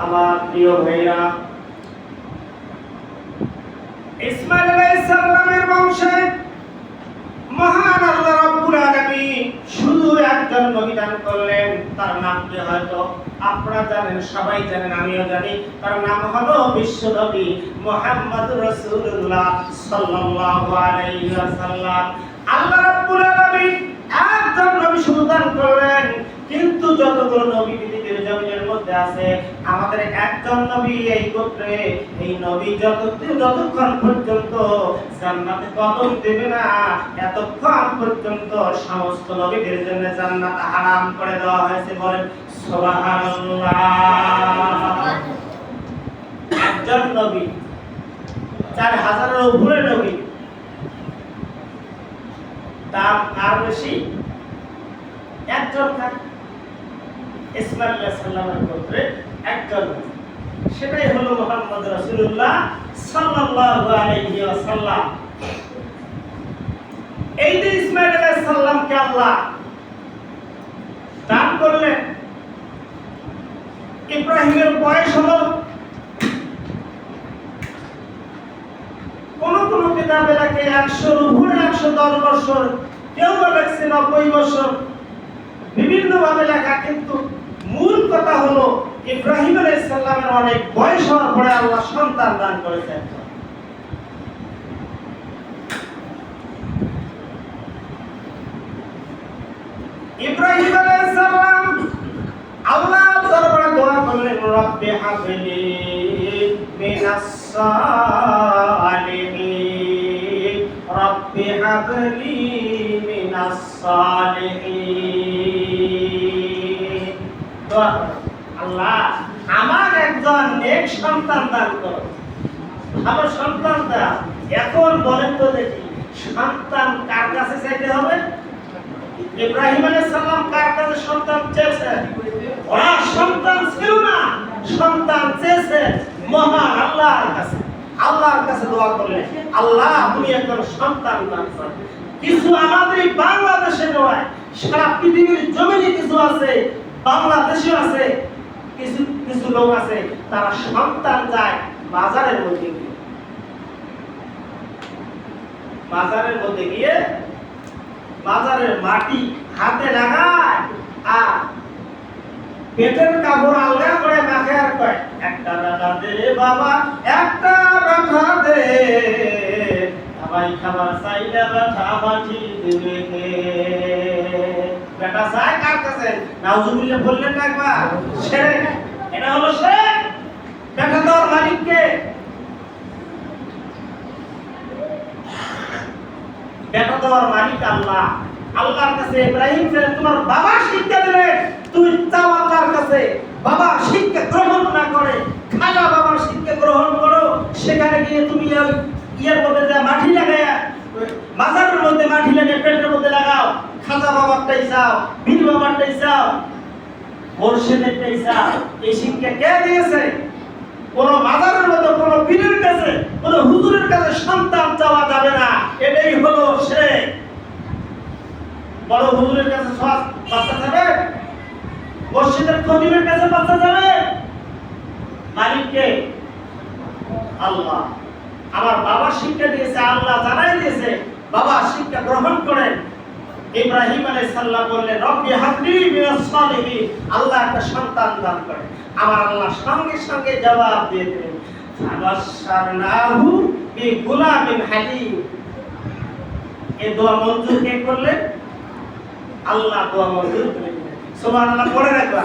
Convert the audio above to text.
আমার প্রিয় ভাইরা, ইসমাঈল আলাইহিস সালামের বংশে মহান আল্লাহ রাব্বুল আলামিন শুধু একজন নবী দান করলেন। তার নামটি হয়তো আপনারা জানেন, সবাই জানেন, আমিও জানি। তার নাম হলো বিশ্ব নবী মুহাম্মদুর রাসূলুল্লাহ সাল্লাল্লাহু আলাইহি ওয়াসাল্লাম। আল্লাহ রাব্বুল আলামিন একজন নবী শুধু দান করলেন, কিন্তু যতগুলো নবী পৃথিবীর জমিনের মধ্যে আছে, আমাদের একজন নবী এই গোত্রে, এই নবী যতক্ষণ পর্যন্ত জান্নাতে কদম দেবে না, এতক্ষণ পর্যন্ত সমস্ত নবীদের জন্য জান্নাত হারাম করে দেওয়া হয়েছে। বলেন সুবহানাল্লাহ। একজন নবী, 4000-এর উপরে নবী, তার আর বেশি একজন থাকে। ইসমাঈল আলাইহিস সালামের গোত্রে একজন, সেটাই হলো মুহাম্মদ রাসূলুল্লাহ সাল্লাল্লাহু আলাইহি ওয়াসাল্লাম। এই যে ইসমাঈল আলাইহিস সালামকে আল্লাহ দান করলেন, ইব্রাহিমের বয়স হলো কোন কোন কিতাবে লেখে 100-এর উপরে, 110 বছর, কেউ লেখছে 90 বছর, বিভিন্ন ভাবে লেখা। কিন্তু মূল কথা হলো ইব্রাহিম আলাইহিস সালামের অনেক বয়স হওয়ার পরে আল্লাহ সন্তান দান করেছেন। ইব্রাহিম আলাইহিস সালাম আল্লাহর দরবারে দোয়া করলেন, রব্বি হাবলি মিনাস সালিহিন, রব্বি হাবলি মিনাস সালিহিন। দোয়া, আল্লাহ আমার একজন নেক সন্তান দান করো, আমার সন্তান দাও। এখন বলেন তো দেখি, সন্তান কার কাছে চাইতে হবে? ইব্রাহিম আলাইহিস সালাম কার কাছে সন্তান চেয়েছেন? ওরা সন্তান ছিল না, সন্তান চেয়েছে মহান আল্লাহর কাছে। আল্লাহর কাছে দোয়া করলেন, আল্লাহ তুমি একজন সন্তান দান করো। কিছু আমাদের বাংলাদেশে নয়, সারা পৃথিবীর জমিনে কিছু আছে, বাংলাদেশে আছে, কিছু কিছু লোক আছে, তারা সন্তান যায় বাজারের মধ্যে গিয়ে, বাজারের মধ্যে গিয়ে বাজারের মাটি হাতে লাগায় আর পেটের কাপড় আলগা করে মাখে আর কয়, একটা বেটা দে বাবা, একটা বেটা দে, সবাই খাবার চাইলে বেটা মাটি দিবে কে। বেটা চায় কার কাছে? নাউজুবিল্লাহ বললেন না একবার? শিরক। এটা হলো শিরক। বেটা দেওয়ার মালিক কে? বেটা দেওয়ার মালিক আল্লাহ। আল্লাহর কাছে ইব্রাহিম ছিলেন, তোমার বাবা শিক্ষা দিলে তুমি চাও আল্লাহর কাছে, বাবা শিক্ষা গ্রহণ না করে খাজা বাবার শিক্ষা গ্রহণ করো। সেখানে গিয়ে তুমি ইয়ার মধ্যে যা মাটি লাগায়া, মাজারের মধ্যে মাটি লাগিয়ে পেটের মধ্যে লাগাও, খাজা বাবারটাই চাও, বীর বাবারটাই চাও, মুর্শিদেরটাই চাও। এই শিক্ষা কে দিয়েছে? কোন মাজারের মধ্যে, কোন পীরের কাছে, কোন হুজুরের কাছে সন্তান চাওয়া যাবে না। এটাই হলো শিরক। বড় হুজুরের কাছে বাচ্চা যাবে? মসজিদের খতিবের কাছে বাচ্চা যাবে? মালিককে আল্লাহ। আমার বাবা শিক্ষা দিয়েছে, আল্লাহ জানাই দিয়েছে, বাবা শিক্ষা গ্রহণ করেন। ইব্রাহিম আলাইহিস সালাম বললেন, রব্বি হাবলি মিনাস সালিহিন, আল্লাহ একটা সন্তান দান করেন। আমার আল্লাহ সঙ্গে সঙ্গে জবাব দিয়ে দিলেন, ফাবাশশারনাহু বিগুলামিন হালিম। এই দোয়া মঞ্জুর কে করলেন? আল্লাহ দোয়া মঞ্জুর করে দিলেন। সুবহানাল্লাহ, পড়ে রাখবা।